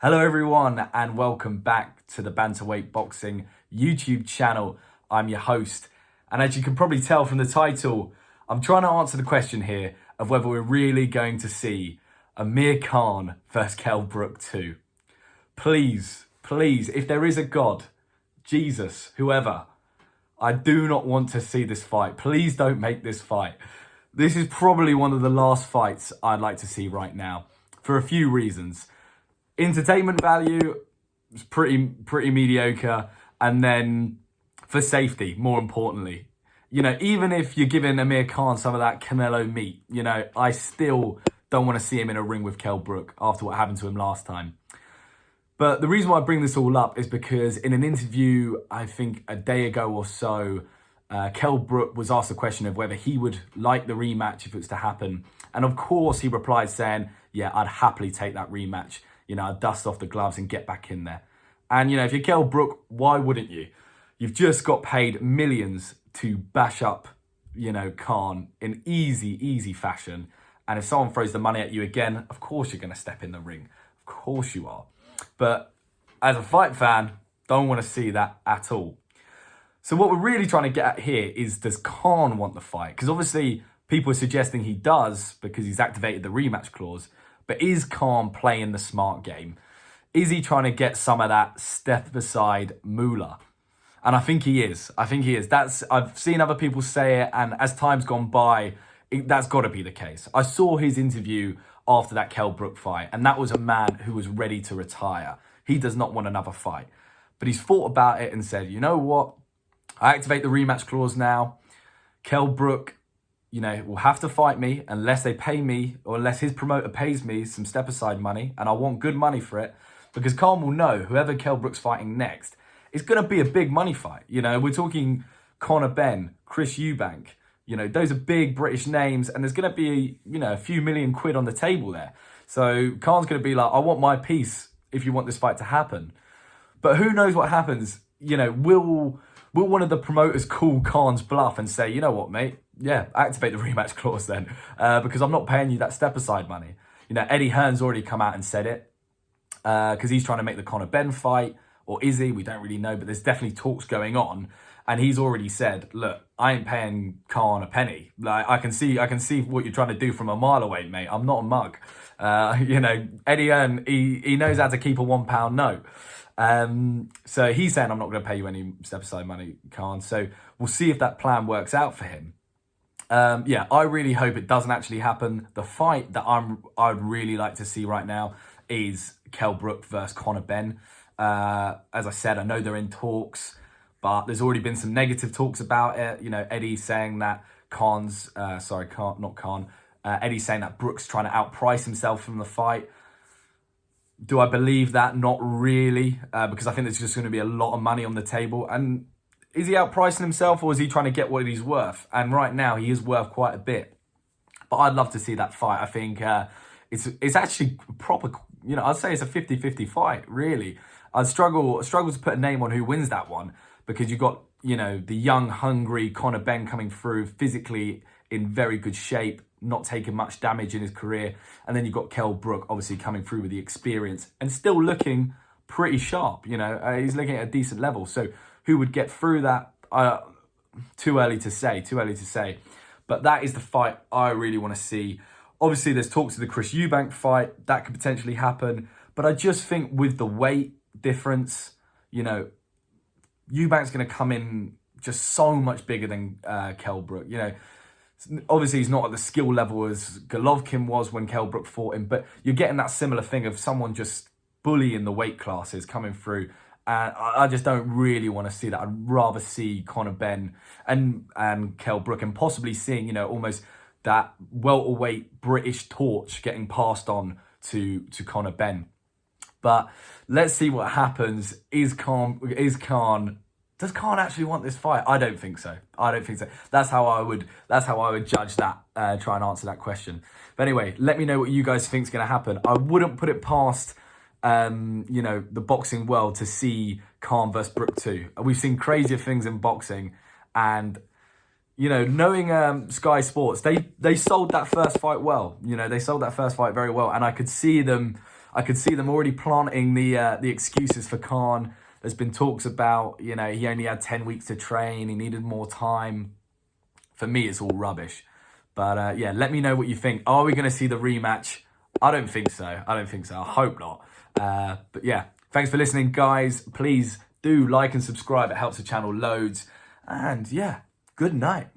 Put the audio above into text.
Hello everyone and welcome back to the Bantamweight Boxing YouTube channel. I'm your host, and as you can probably tell from the title, I'm trying to answer the question here of whether we're really going to see Amir Khan versus Brook 2. Please, if there is a God, Jesus, whoever, I do not want to see this fight. Please don't make this fight. This is probably one of the last fights I'd like to see right now for a few reasons. Entertainment value is pretty mediocre, and then for safety, more importantly, even if you're giving Amir Khan some of that Canelo meat, I still don't want to see him in a ring with Brook after what happened to him last time. But the reason why I bring this all up is because in an interview, I think a day ago or so, Brook was asked the question of whether he would like the rematch if it was to happen. And of course, he replied saying, yeah, I'd happily take that rematch. I'd dust off the gloves and get back in there. And, if you're Brook, why wouldn't you? You've just got paid millions to bash up, Khan in easy fashion. And if someone throws the money at you again, of course you're going to step in the ring. Of course you are. But as a fight fan, don't want to see that at all. So what we're really trying to get at here is, does Khan want the fight? Because obviously people are suggesting he does because he's activated the rematch clause. But is Khan playing the smart game? Is he trying to get some of that step aside moolah? And I think he is. I've seen other people say it, and as time's gone by, that's got to be the case. I saw his interview after that Brook fight, and that was a man who was ready to retire. He does not want another fight. But he's thought about it and said, you know what? I activate the rematch clause now. Brook, will have to fight me unless they pay me, or unless his promoter pays me some step aside money, and I want good money for it, because Khan will know whoever Brook's fighting next, it's going to be a big money fight. We're talking Conor Benn, Chris Eubank, those are big British names, and there's going to be, a few million quid on the table there. So Khan's going to be like, I want my piece if you want this fight to happen. But who knows what happens? Will one of the promoters call Khan's bluff and say, you know what, mate? Yeah, activate the rematch clause then, because I'm not paying you that step-aside money. Eddie Hearn's already come out and said it, because he's trying to make the Conor Benn fight, or is he? We don't really know, but there's definitely talks going on, and he's already said, look, I ain't paying Khan a penny. Like, I can see what you're trying to do from a mile away, mate. I'm not a mug. Eddie Hearn, he knows how to keep a £1 note. So he's saying, I'm not going to pay you any step-aside money, Khan. So we'll see if that plan works out for him. Yeah, I really hope it doesn't actually happen. The fight that I'd really like to see right now is Brook versus Conor Benn. As I said, I know they're in talks, but there's already been some negative talks about it. Eddie saying that Eddie's saying that Brook's trying to outprice himself from the fight. Do I believe that? Not really, because I think there's just going to be a lot of money on the table. And is he outpricing himself, or is he trying to get what he's worth? And right now, he is worth quite a bit. But I'd love to see that fight. I think it's actually proper, I'd say it's a 50-50 fight, really. I'd struggle to put a name on who wins that one, because you've got, the young, hungry Conor Benn coming through physically in very good shape, not taking much damage in his career. And then you've got Brook, obviously coming through with the experience and still looking pretty sharp. He's looking at a decent level. So who would get through that? Too early to say. But that is the fight I really want to see. Obviously, there's talks of the Chris Eubank fight. That could potentially happen. But I just think with the weight difference, Eubank's going to come in just so much bigger than Brook. Obviously, he's not at the skill level as Golovkin was when Brook fought him. But you're getting that similar thing of someone just bullying the weight classes coming through. And I just don't really want to see that. I'd rather see Conor Benn and Brook, and possibly seeing, almost that welterweight British torch getting passed on to Conor Benn. But let's see what happens. Does Khan actually want this fight? I don't think so. That's how I would judge that, try and answer that question. But anyway, let me know what you guys think is going to happen. I wouldn't put it past the boxing world to see Khan versus Brook 2. We've seen crazier things in boxing, and knowing Sky Sports, they sold that first fight well. They sold that first fight very well, and I could see them I could see them already planting the excuses for Khan. There's been talks about, you know, he only had 10 weeks to train. He needed more time. For me, it's all rubbish. But yeah, let me know what you think. Are we going to see the rematch? I don't think so. I hope not. But yeah, thanks for listening, guys. Please do like and subscribe. It helps the channel loads. And yeah, good night.